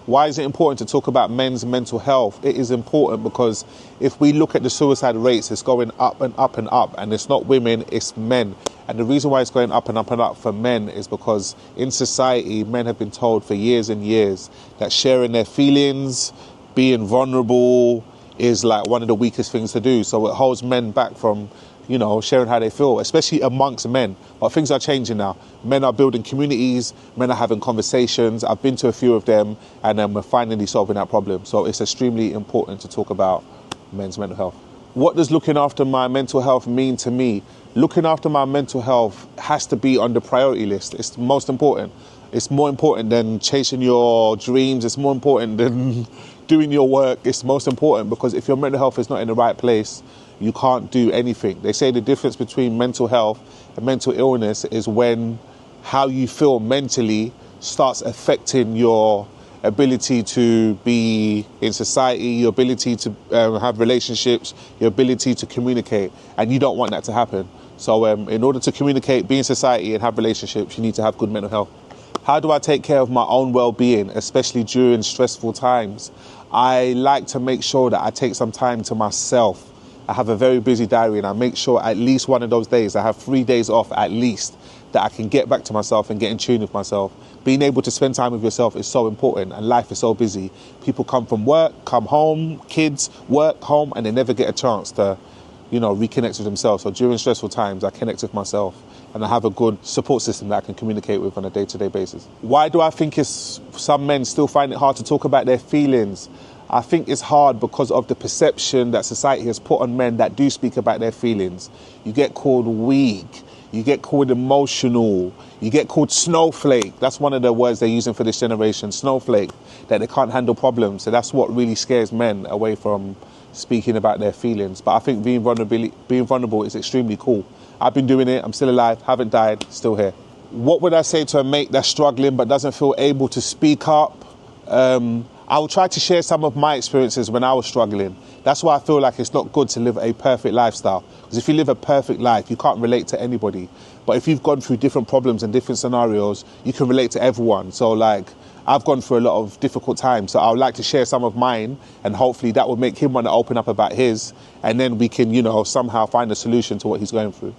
Why is it important to talk about men's mental health? It is important because if we look at the suicide rates, it's going up and up and up, and it's not women, it's men. And the reason why it's going up and up and up for men is because in society, men have been told for years and years that sharing their feelings, being vulnerable is like one of the weakest things to do. So it holds men back from, you know, sharing how they feel, especially amongst men. But things are changing now. Men are building communities, men are having conversations. I've been to a few of them, and then we're finally solving that problem. So it's extremely important to talk about men's mental health. What does looking after my mental health mean to me? Looking after my mental health has to be on the priority list. It's the most important. It's more important than chasing your dreams. It's more important than doing your work. It's most important because if your mental health is not in the right place, you can't do anything. They say the difference between mental health and mental illness is when how you feel mentally starts affecting your ability to be in society, your ability to have relationships, your ability to communicate, and you don't want that to happen. So in order to communicate, be in society and have relationships, you need to have good mental health. How do I take care of my own well-being, especially during stressful times? I like to make sure that I take some time to myself. I have a very busy diary, and I make sure at least one of those days, I have 3 days off at least, that I can get back to myself and get in tune with myself. Being able to spend time with yourself is so important, and life is so busy. People come from work, come home, kids, work, home, and they never get a chance to, you know, reconnect with themselves. So during stressful times, I connect with myself, and I have a good support system that I can communicate with on a day-to-day basis. Why do I think some men still find it hard to talk about their feelings? I think it's hard because of the perception that society has put on men that do speak about their feelings. You get called weak, you get called emotional, you get called snowflake. That's one of the words they're using for this generation, snowflake, that they can't handle problems. So that's what really scares men away from speaking about their feelings. But I think being vulnerable is extremely cool. I've been doing it, I'm still alive, haven't died, still here. What would I say to a mate that's struggling but doesn't feel able to speak up? I will try to share some of my experiences when I was struggling. That's why I feel like it's not good to live a perfect lifestyle. Because if you live a perfect life, you can't relate to anybody. But if you've gone through different problems and different scenarios, you can relate to everyone. So like, I've gone through a lot of difficult times. So I would like to share some of mine, and hopefully that will make him want to open up about his. And then we can, you know, somehow find a solution to what he's going through.